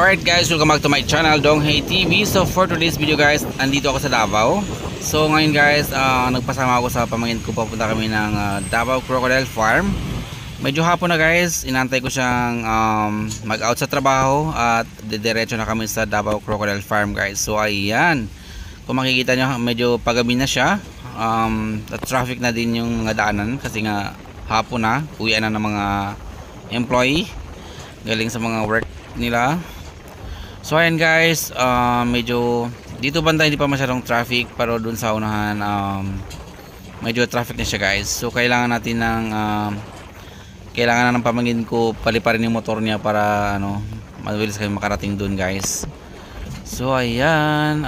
Alright guys, welcome back to my channel, Donghey TV. So for today's video guys, andito ako sa Davao. So ngayon guys, nagpasama ako sa pamangkin ko. Papunta kami ng Davao Crocodile Farm. Medyo hapon na guys, inantay ko siyang mag-out sa trabaho at didiretso na kami sa Davao Crocodile Farm guys. So ayan, kung makikita nyo, medyo pagabi na siya. At traffic na din yung mga daanan kasi nga hapon na, uwian na ng mga employee galing sa mga work nila. So ayan guys, medyo dito banda hindi pa masyadong traffic, pero dun sa unahan medyo traffic na siya guys. So kailangan natin ng kailangan na ng pamangkin ko paliparin yung motor niya para mabilis kami makarating dun guys. So ayan,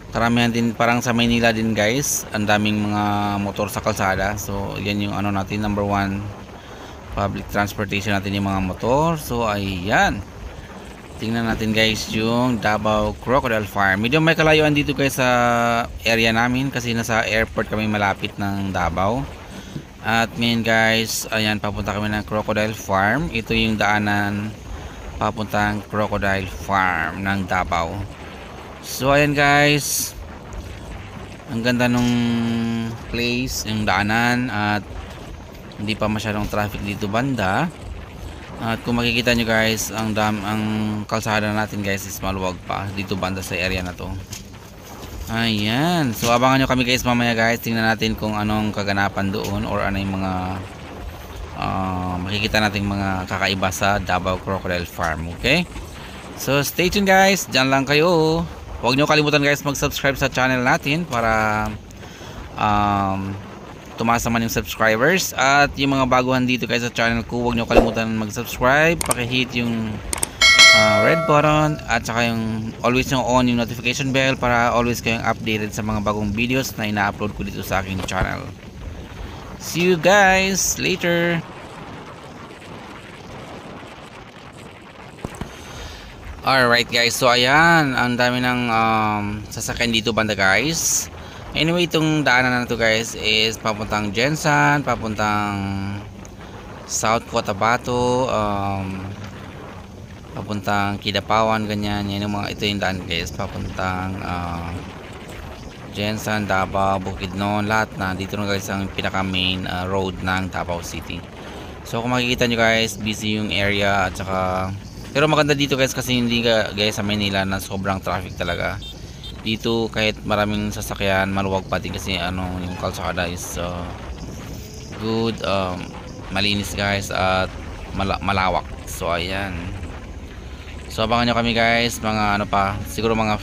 karamihan din parang sa Maynila din guys, ang daming mga motor sa kalsada. So yan yung natin, number 1 public transportation natin, yung mga motor. So ayan, tingnan natin guys yung Davao Crocodile Farm. Medyo may kalayuan dito guys sa area namin kasi nasa airport kami malapit ng Davao. At ngayon guys, ayan, papunta kami ng Crocodile Farm. Ito yung daanan papuntang Crocodile Farm ng Davao. So ayan guys, ang ganda nung place, yung daanan, at hindi pa masyadong traffic dito banda. At kung makikita nyo guys, ang kalsada natin guys is maluwag pa dito banda sa area na to. Ayan, so abangan nyo kami guys mamaya guys. Tingnan natin kung anong kaganapan doon, or ano yung mga makikita nating mga kakaiba sa Davao Crocodile Farm. Okay, so stay tuned guys, dyan lang kayo. Huwag nyo kalimutan guys mag-subscribe sa channel natin para tumaas naman yung subscribers. At yung mga baguhan dito guys sa channel ko, huwag nyo kalimutan mag-subscribe, pakihit yung red button, at saka yung always yung on yung notification bell para always kayong updated sa mga bagong videos na ina-upload ko dito sa aking channel. See you guys later. Alright guys, so ayan, ang dami ng sasakyan dito banda guys. Anyway, itong daanan na to guys is papuntang Jensan, papuntang South Cotabato, papuntang Kidapawan, ganyan. Yan yung ito yung daan guys, papuntang Jensan, Davao, Bukidnon, lahat na dito na guys ang pinaka main road ng Davao City. So kung makikita nyo guys, busy yung area, at saka pero maganda dito guys kasi hindi guys sa Manila na sobrang traffic talaga. Dito kahit maraming sasakyan, maluwag pa din kasi yung kalsada is good, malinis guys, at malawak. So ayan, so abangan nyo kami guys, mga siguro mga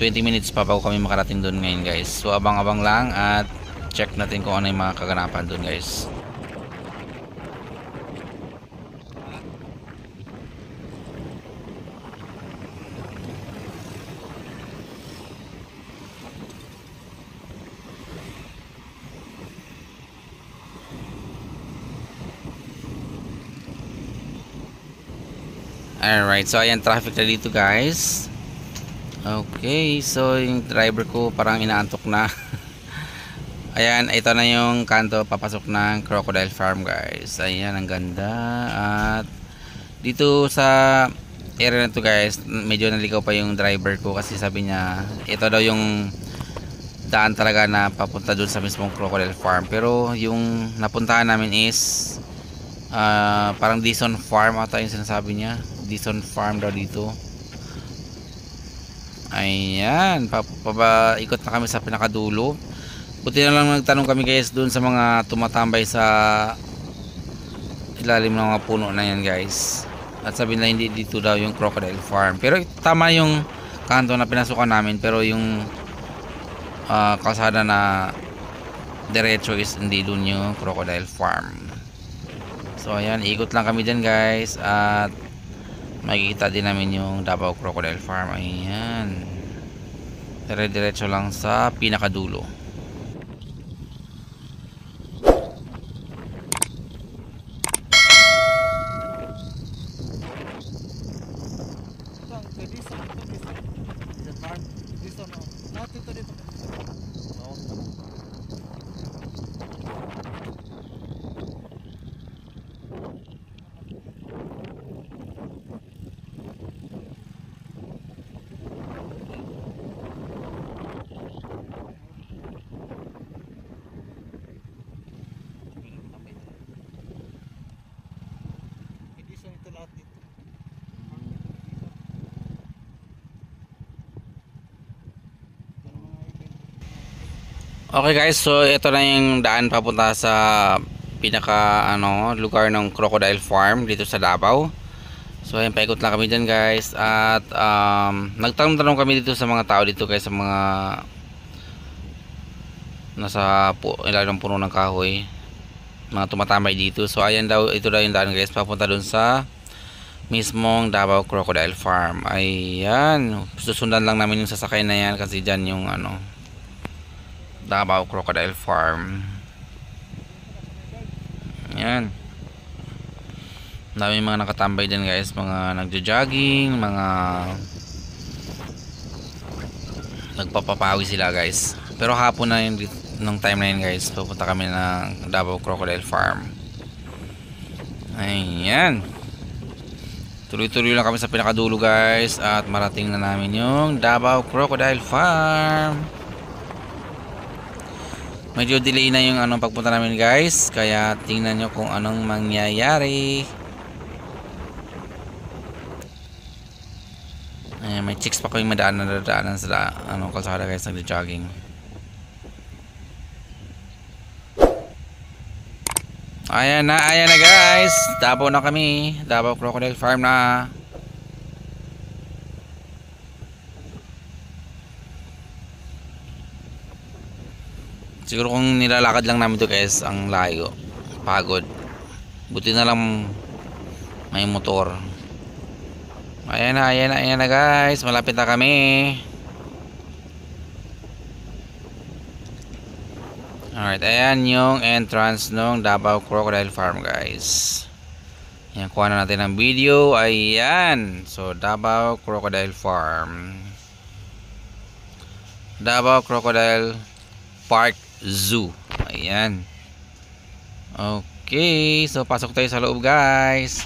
20 minutes pa bago kami makarating doon ngayon guys. So abang-abang lang at check natin kung ano yung mga kaganapan doon guys. Alright, so ayan, traffic na dito guys. Okay, so yung driver ko parang inaantok na. Ayan, ito na yung kanto papasok ng Crocodile Farm guys. Ayan, ang ganda. At dito sa area na to guys, medyo naligaw pa yung driver ko kasi sabi niya ito daw yung daan talaga na papunta dun sa mismong Crocodile Farm. Pero yung napuntahan namin is parang Dison Farm ata yung sinasabi niya. Dison Farm daw dito. Ayan, ikot na kami sa pinakadulo. Buti na lang nagtanong kami guys dun sa mga tumatambay sa ilalim ng mga puno na yan guys, at sabi nila hindi dito daw yung Crocodile Farm. Pero tama yung kanto na pinasukan namin, pero yung kalsada na diretso is hindi dun yung Crocodile Farm. So ayan, ikot lang kami dyan guys, at makikita din namin yung Davao Crocodile Farm. Ayan, dire-diretso lang sa pinakadulo. Okay guys, so ito na yung daan papunta sa pinaka lugar ng Crocodile Farm dito sa Davao. So ayun, paikot lang kami dyan guys. At nagtanong-tanong kami dito sa mga tao dito guys, sa mga nasa ilalong puno ng kahoy, mga tumatambay dito. So ayan daw, ito daw yung daan guys, papunta dun sa mismong Davao Crocodile Farm. Ayan, susundan lang namin yung sasakay na yan kasi dyan yung Davao Crocodile Farm. Ayan, dami mga nakatambay din guys, mga nagjo-jogging, mga nagpapapawi sila guys. Pero hapon na yung nung time na yun guys, pupunta kami ng Davao Crocodile Farm. Ayan, tuloy-tuloy lang kami sa pinakadulo guys, at marating na namin yung Davao Crocodile Farm. Medyo delay na yung pagpunta namin guys, kaya tingnan nyo kung anong mangyayari. Ayan, may chicks pa kayong nadaanan sa kalsada guys, nagjo-jogging. Ayan na guys, Davao na kami, Davao Crocodile Farm na. Siguro kung nilalakad lang namin to guys, ang layo, pagod. Buti na lang may motor. Ayan na guys, malapit na kami. Alright, ayan yung entrance ng Davao Crocodile Farm guys. Ayan, kuha na natin ang video. Ayan, so Davao Crocodile Farm, Davao Crocodile Park Zoo. Ayan. Okay, so pasok tayo sa loob guys.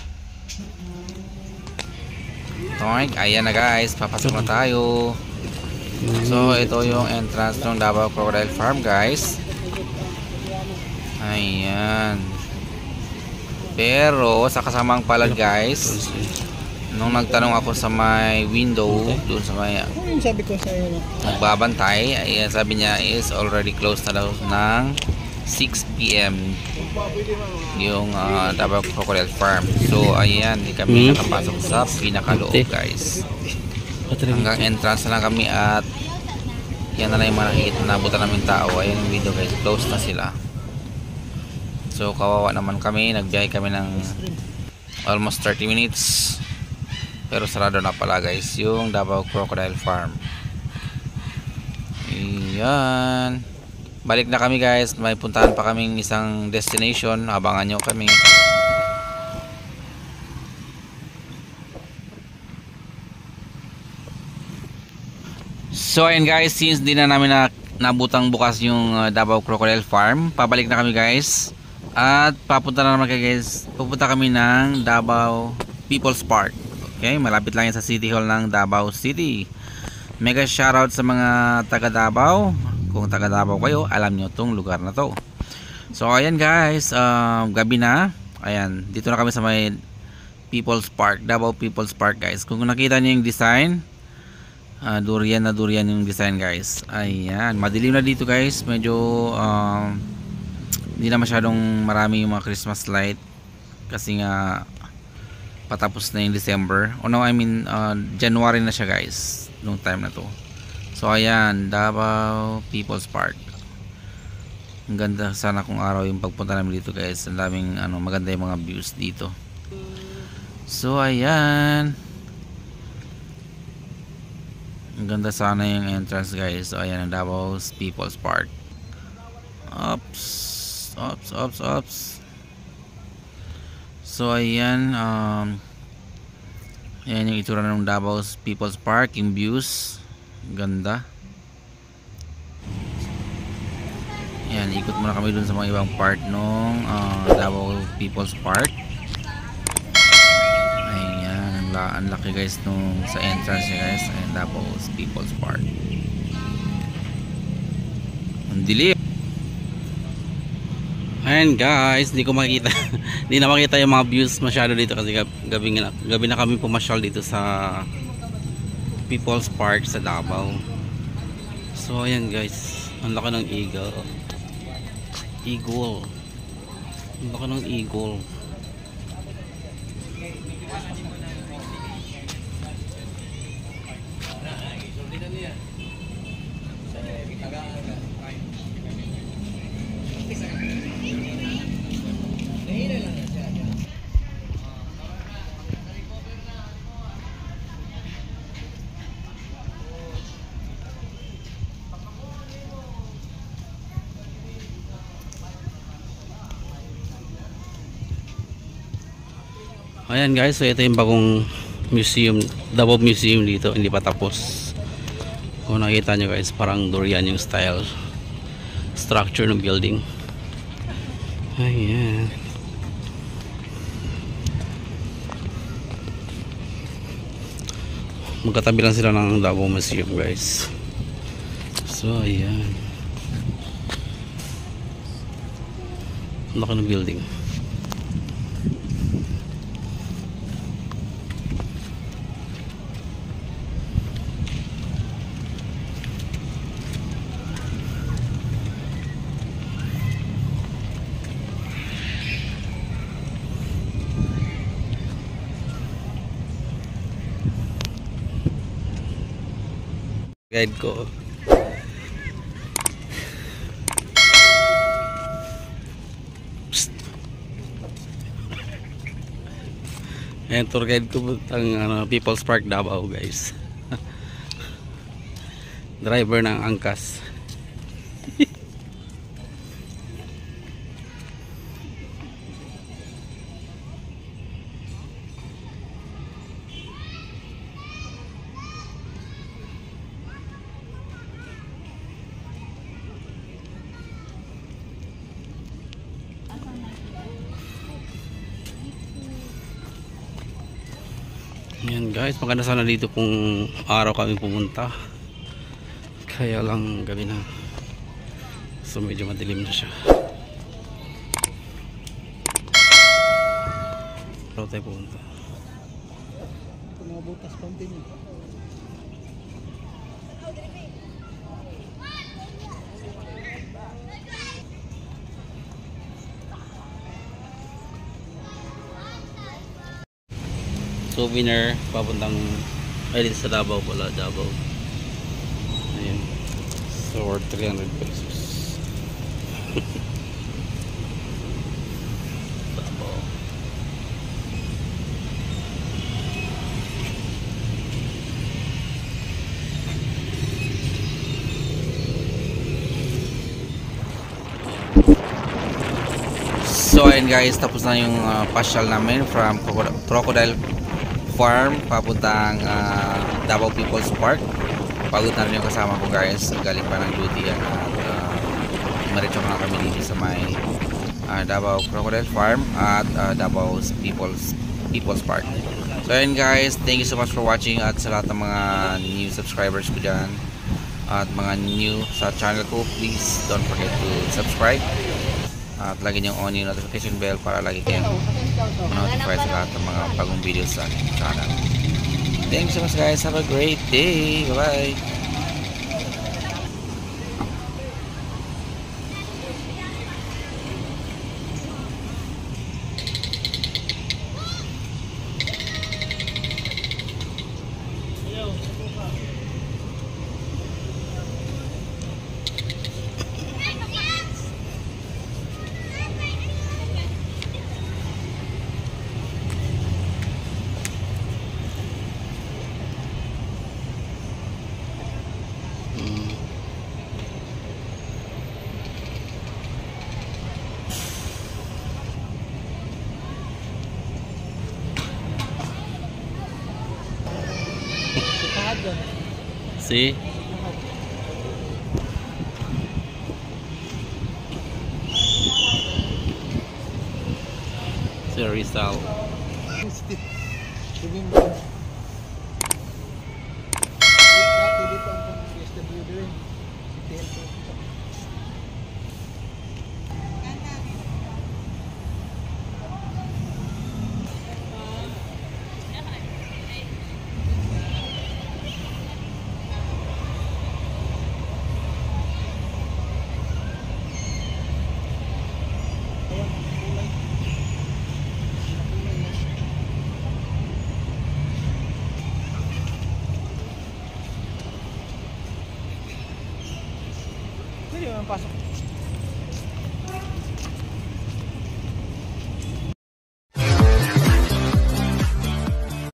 Ayan na guys, papasok na tayo. So ito yung entrance ng Davao Crocodile Farm guys. Ayan. Pero sa kasamang palad guys, nung nagtanong ako sa may window doon sa may sabi ko sa iyo nagbabantay, ayan, sabi niya is already closed na daw ng 6 PM yung Davao Crocodile Farm. So ayan, hindi kami nakapasok sa pinakaloob guys, hanggang entrance na lang kami, at yan na lang yung mga nakikita na nabutan namin tao. Ayan yung video guys, closed na sila. So kawawa naman kami, nagbiyahe kami ng almost 30 minutes, pero sarado na pala guys yung Davao Crocodile Farm. Ayan, balik na kami guys, may puntahan pa kaming isang destination, abangan nyo kami. So ayan guys, since di na namin nabutang bukas yung Davao Crocodile Farm, pabalik na kami guys, at papunta na naman guys, pupunta kami ng Davao People's Park. Okay, malapit lang yan sa City Hall ng Davao City. Mega shoutout sa mga taga Davao. Kung taga Davao kayo, alam nyo tong lugar na to. So ayan guys, gabi na. Ayan, dito na kami sa may People's Park, Davao People's Park guys. Kung nakita nyo yung design, durian na durian yung design guys. Ayan, madilim na dito guys. Medyo hindi na masyadong marami yung mga Christmas light, kasi nga patapos na yung December, o no, I mean January na siya guys nung time na to. So ayan, Davao People's Park. Ang ganda sana kung araw yung pagpunta namin dito guys. Ang daming maganda yung mga views dito. So ayan, ang ganda sana yung entrance guys. So ayan ang Davao People's Park. Oops. So ayan, ayan yung itsura ng Davao People's Park, yung views ganda. Ayan, ikot muna kami dun sa mga ibang part nung Davao People's Park. Ayan, ang laki guys nung sa entrance niya guys. Ayan, Davao People's Park. Ang dilim. Ayan guys, hindi ko makita hindi na makita yung mga views masyado dito kasi gabi na kami pumasyal dito sa People's Park sa Davao. So ayan guys, Ang laki ng eagle. Eagle. Ang laki ng eagle. Ayan guys, so ito yung bagong museum, Davao Museum dito, hindi pa tapos. Kung nakita nyo guys, parang durian yung style structure ng building. Ayan. Magkatabi lang sila ng Davao Museum guys. So ayan, ang laki ng building. Guide ko. Psst. Ayan, tour guide ko ang People's Park Davao guys. Driver ng angkas. Yan guys, maganda sana dito kung araw kami pumunta, kaya lang gabi na, so medyo madilim na siya. Araw tayo pumunta. Butas fountain yun. Souvenir papuntang ay dito sa Davao pala, Davao. Ayun, so worth 300 pesos. Davao. So ayun guys, tapos na yung pasyal namin from Crocodile Farm papuntang Davao People's Park. Pagod na rin yung kasama ko guys, galing pa ng duty yan, at maritso na kami dito sa may Davao Crocodile Farm at Davao People's Park. So ayun guys, thank you so much for watching, at sa lahat ng mga new subscribers ko dyan at mga new sa channel ko, please don't forget to subscribe at lagi niyong on yung notification bell para lagi kayong ma-notify sa lahat ng mga bagong videos sa aking channel. Thanks so much guys, have a great day, bye bye. See? Si Rizal. naman pasok.